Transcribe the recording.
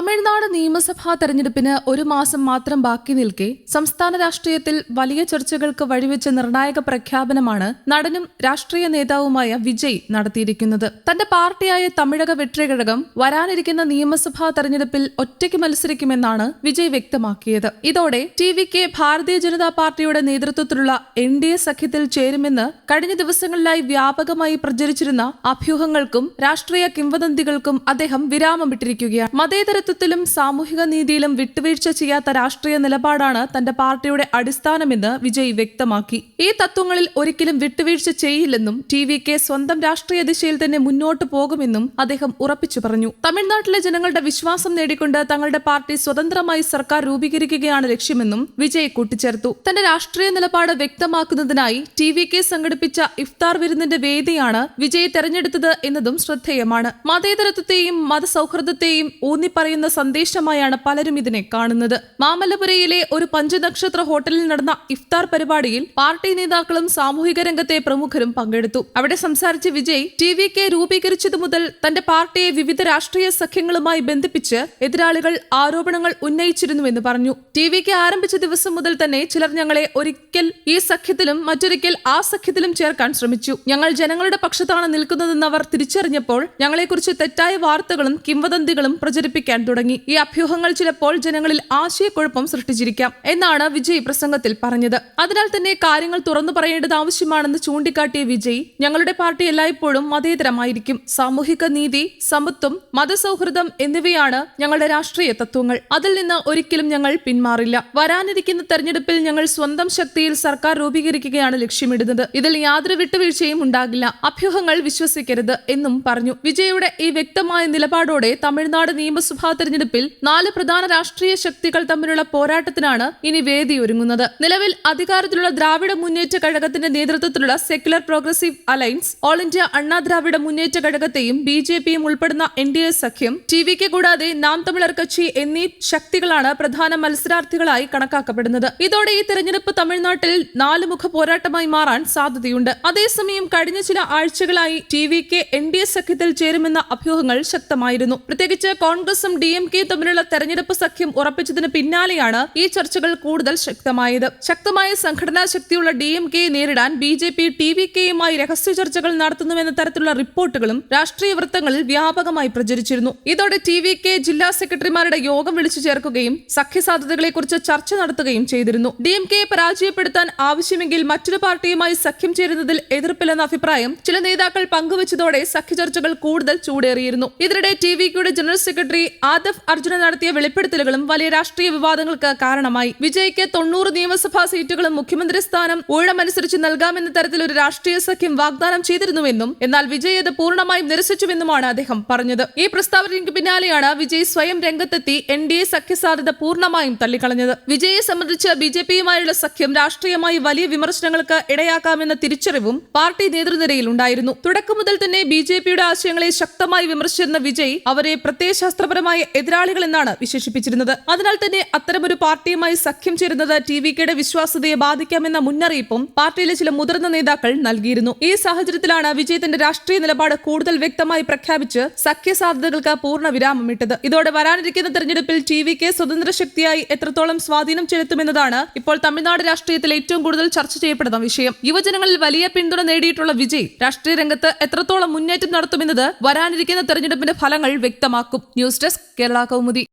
തമിഴ്നാട് നിയമസഭാ തെരഞ്ഞെടുപ്പിന് ഒരു മാസം മാത്രം ബാക്കി നിൽക്കെ സംസ്ഥാന രാഷ്ട്രീയത്തിൽ വലിയ ചർച്ചകൾക്ക് വഴിവെച്ച നിർണായക പ്രഖ്യാപനമാണ് നടനും രാഷ്ട്രീയ നേതാവുമായ വിജയ് നടത്തിയിരിക്കുന്നത്. തന്റെ പാർട്ടിയായ തമിഴക വെട്രികഴകം വരാനിരിക്കുന്ന നിയമസഭാ തെരഞ്ഞെടുപ്പിൽ ഒറ്റയ്ക്ക് മത്സരിക്കുമെന്നാണ് വിജയ് വ്യക്തമാക്കിയത്. ഇതോടെ ടി.വി.കെ ഭാരതീയ ജനതാ പാർട്ടിയുടെ നേതൃത്വത്തിലുള്ള എൻ.ഡി.എ സഖ്യത്തിൽ ചേരുമെന്ന് കഴിഞ്ഞ ദിവസങ്ങളിലായി വ്യാപകമായി പ്രചരിച്ചിരുന്ന അഭ്യൂഹങ്ങൾക്കും രാഷ്ട്രീയ കിംവദന്തികൾക്കും അദ്ദേഹം വിരാമമിട്ടിരിക്കുകയാണ്. മതേതരത്വത്തിലും സാമൂഹിക നീതിയിലും വിട്ടുവീഴ്ച ചെയ്യാത്ത രാഷ്ട്രീയ നിലപാടാണ് തന്റെ പാർട്ടിയുടെ അടിസ്ഥാനമെന്ന് വിജയ് വ്യക്തമാക്കി. ഈ തത്വങ്ങളിൽ ഒരിക്കലും വിട്ടുവീഴ്ച ചെയ്യില്ലെന്നും ടി.വി.കെ സ്വന്തം രാഷ്ട്രീയ ദിശയിൽ തന്നെ മുന്നോട്ടു പോകുമെന്നും അദ്ദേഹം ഉറപ്പിച്ചു പറഞ്ഞു. തമിഴ്നാട്ടിലെ ജനങ്ങളുടെ വിശ്വാസം നേടിക്കൊണ്ട് തങ്ങളുടെ പാർട്ടി സ്വതന്ത്രമായി സർക്കാർ രൂപീകരിക്കുകയാണ് ലക്ഷ്യമെന്നും വിജയ് കൂട്ടിച്ചേർത്തു. തന്റെ രാഷ്ട്രീയ നിലപാട് വ്യക്തമാക്കുന്നതിനായി ടി.വി.കെ സംഘടിപ്പിച്ച ഇഫ്താർ വിരുന്നിന്റെ വേദിയാണ് വിജയ് തെരഞ്ഞെടുത്തത് എന്നതും ശ്രദ്ധേയമാണ്. മതേതരത്വത്തെയും മതസൗഹൃദത്തെയും ഊന്നിപ്പറയുന്ന സന്ദേശമായാണ് പലരും ഇതിനെ കാണുന്നത്. മാമല്ലപുരയിലെ ഒരു പഞ്ചനക്ഷത്ര ഹോട്ടലിൽ നടന്ന ഇഫ്താർ പരിപാടിയിൽ പാർട്ടി നേതാക്കളും സാമൂഹിക രംഗത്തെ പ്രമുഖരും പങ്കെടുത്തു. അവിടെ സംസാരിച്ച വിജയ് ടി.വി.കെ രൂപീകരിച്ചതു മുതൽ തന്റെ പാർട്ടിയെ വിവിധ രാഷ്ട്രീയ സഖ്യങ്ങളുമായി ബന്ധിപ്പിച്ച് എതിരാളികൾ ആരോപണങ്ങൾ ഉന്നയിച്ചിരുന്നുവെന്ന് പറഞ്ഞു. ടി.വി.കെ ആരംഭിച്ച ദിവസം മുതൽ തന്നെ ചിലർ ഞങ്ങളെ ഒരിക്കൽ ഈ സഖ്യത്തിലും മറ്റൊരിക്കൽ ആ സഖ്യത്തിലും ചേർക്കാൻ ശ്രമിച്ചു. ഞങ്ങൾ ജനങ്ങളുടെ പക്ഷത്താണ് നിൽക്കുന്നതെന്ന് അവർ തിരിച്ചറിഞ്ഞപ്പോൾ ഞങ്ങളെക്കുറിച്ച് തെറ്റായ വാർത്തകളും കിംവദന്തികളും പ്രചരിപ്പിക്കാൻ തുടങ്ങി. ഈ അഭ്യൂഹങ്ങൾ ചിലപ്പോൾ ജനങ്ങളിൽ ആശയക്കുഴപ്പം സൃഷ്ടിച്ചിരിക്കാം എന്നാണ് വിജയ് പ്രസംഗത്തിൽ പറഞ്ഞത്. അതിനാൽ തന്നെ കാര്യങ്ങൾ തുറന്നു പറയേണ്ടത് ആവശ്യമാണെന്ന് ചൂണ്ടിക്കാട്ടിയ വിജയ് ഞങ്ങളുടെ പാർട്ടി എല്ലായ്പ്പോഴും മതേതരമായിരിക്കും. സാമൂഹിക നീതി, സമത്വം, മതസൗഹൃദം എന്നിവയാണ് ഞങ്ങളുടെ രാഷ്ട്രീയ തത്വങ്ങൾ. അതിൽ നിന്ന് ഒരിക്കലും ഞങ്ങൾ പിന്മാറില്ല. വരാനിരിക്കുന്ന തെരഞ്ഞെടുപ്പിൽ ഞങ്ങൾ സ്വന്തം ശക്തിയിൽ സർക്കാർ രൂപീകരിക്കുകയാണ് ലക്ഷ്യമിടുന്നത്. ഇതിൽ യാതൊരു വിട്ടുവീഴ്ചയും ഉണ്ടാകില്ല. അഭ്യൂഹങ്ങൾ വിശ്വസിക്കരുത് എന്നും പറഞ്ഞു. വിജയുടെ ഈ വ്യക്തമായ നിലപാടോടെ തമിഴ്നാട് നിയമസഭാ തെരഞ്ഞെടുപ്പിൽ 4 പ്രധാന രാഷ്ട്രീയ ശക്തികൾ തമ്മിലുള്ള പോരാട്ടത്തിനാണ് ഇനി വേദിയൊരുങ്ങുന്നത്. നിലവിൽ അധികാരത്തിലുള്ള ദ്രാവിഡ മുന്നേറ്റ കഴകത്തിന്റെ നേതൃത്വത്തിലുള്ള secular progressive alliance, all India അണ്ണാ ദ്രാവിഡ മുന്നേറ്റ കഴകത്തെയും ബി.ജെ.പിയും ഉൾപ്പെടുന്ന എൻ.ഡി.എ സഖ്യം, ടി.വി.കെ കൂടാതെ നാം തമിഴർ കക്ഷി എന്നീ ശക്തികളാണ് പ്രധാന മത്സരാർത്ഥികളായി കണക്കാക്കപ്പെടുന്നത്. ഇതോടെ ഈ തെരഞ്ഞെടുപ്പ് തമിഴ്നാട്ടിൽ 4 മുഖ പോരാട്ടമായി മാറാൻ സാധ്യതയുണ്ട്. അതേസമയം കഴിഞ്ഞ ചില ആഴ്ചകളായി ടി.വി.കെ എൻ.ഡി.എ സഖ്യത്തിൽ ചേരുമെന്ന അഭ്യൂഹങ്ങൾ ശക്തമായിരുന്നു. പ്രത്യേകിച്ച് കോൺഗ്രസും ഡി.എം.കെയും തമ്മിലുള്ള തെരഞ്ഞെടുപ്പ് സഖ്യം ഉറപ്പിച്ചതിന് പിന്നാലെയാണ് ഈ ചർച്ചകൾ കൂടുതൽ ശക്തമായത്. ശക്തമായ സംഘടനാ ശക്തിയുള്ള ഡി.എം.കെയെ നേരിടാൻ ബി.ജെ.പി ടി.വി.കെയുമായി രഹസ്യ ചർച്ചകൾ നടത്തുന്നുവെന്ന തരത്തിലുള്ള റിപ്പോർട്ടുകളും രാഷ്ട്രീയ വൃത്തങ്ങളിൽ വ്യാപകമായി പ്രചരിച്ചിരുന്നു. ഇതോടെ ടി.വി.കെ ജില്ലാ സെക്രട്ടറിമാരുടെ യോഗം വിളിച്ചു ചേർക്കുകയും സഖ്യസാധ്യതകളെക്കുറിച്ച് ചർച്ച നടത്തുകയും ചെയ്തിരുന്നു. ഡി.എം.കെയെ പരാജയപ്പെടുത്താൻ ആവശ്യമെങ്കിൽ മറ്റൊരു പാർട്ടിയുമായി സഖ്യം ചേരുന്നതിൽ എതിർപ്പില്ലെന്ന അഭിപ്രായം ചില നേതാക്കൾ പങ്കുവച്ചതോടെ സഖ്യ ചർച്ചകൾ കൂടുതൽ ചൂടേറിയിരുന്നു. ഇതിനിടെ ടി.വി.കെയുടെ ജനറൽ സെക്രട്ടറി ആദഫ് അർജുന നടത്തിയ വെളിപ്പെടുത്തലുകളും വലിയ രാഷ്ട്രീയ വിവാദങ്ങൾക്ക് കാരണമായി. വിജയ്ക്ക് 90 നിയമസഭാ സീറ്റുകളും മുഖ്യമന്ത്രി സ്ഥാനം ഊഴമനുസരിച്ച് നൽകാമെന്ന തരത്തിൽ ഒരു രാഷ്ട്രീയ സഖ്യം വാഗ്ദാനം ചെയ്തിരുന്നുവെന്നും എന്നാൽ വിജയ് അത് പൂർണ്ണമായും നിരസിച്ചുവെന്നുമാണ് അദ്ദേഹം പറഞ്ഞത്. ഈ പ്രസ്താവനയ്ക്ക് പിന്നാലെയാണ് വിജയ് സ്വയം രംഗത്തെത്തി എൻ.ഡി.എ സഖ്യസാധ്യത പൂർണ്ണമായും തള്ളിക്കളഞ്ഞത്. വിജയെ സംബന്ധിച്ച് ബി.ജെ.പിയുമായുള്ള സഖ്യം രാഷ്ട്രീയമായി വലിയ വിമർശനങ്ങൾക്ക് ഇടയാക്കാമെന്ന തിരിച്ചറിവും പാർട്ടി നേതൃനിരയിൽ ഉണ്ടായിരുന്നു. തുടക്കം മുതൽ തന്നെ ബി.ജെ.പിയുടെ ആശയങ്ങളെ ശക്തമായി വിമർശിച്ചിരുന്ന വിജയ് അവരെ പ്രത്യയശാസ്ത്രപരമായ എതിരാളികൾ എന്നാണ് വിശേഷിപ്പിച്ചിരുന്നത്. അതിനാൽ തന്നെ അത്തരമൊരു പാർട്ടിയുമായി സഖ്യം ചേരുന്നത് ടി.വി.കെയുടെ വിശ്വാസ്യതയെ ബാധിക്കാമെന്ന മുന്നറിയിപ്പും പാർട്ടിയിലെ ചില മുതിർന്ന നേതാക്കൾ നൽകിയിരുന്നു. ഈ സാഹചര്യത്തിലാണ് വിജയ് തന്റെ രാഷ്ട്രീയ നിലപാട് കൂടുതൽ വ്യക്തമായി പ്രഖ്യാപിച്ച് സഖ്യ സാധ്യതകൾക്ക് പൂർണ്ണ വിരാമമിട്ടത്. ഇതോടെ വരാനിരിക്കുന്ന തെരഞ്ഞെടുപ്പിൽ ടി.വി.കെ സ്വതന്ത്ര ശക്തിയായി എത്രത്തോളം സ്വാധീനം ചെലുത്തുമെന്നതാണ് ഇപ്പോൾ തമിഴ്നാട് രാഷ്ട്രീയത്തിൽ ഏറ്റവും കൂടുതൽ ചർച്ച ചെയ്യപ്പെടുന്ന വിഷയം. യുവജനങ്ങളിൽ വലിയ പിന്തുണ നേടിയിട്ടുള്ള വിജയ് രാഷ്ട്രീയ രംഗത്ത് എത്രത്തോളം മുന്നേറ്റം നടത്തുമെന്നത് വരാനിരിക്കുന്ന തെരഞ്ഞെടുപ്പിന്റെ ഫലങ്ങൾ വ്യക്തമാക്കും. News desk Kerala Kaumudi.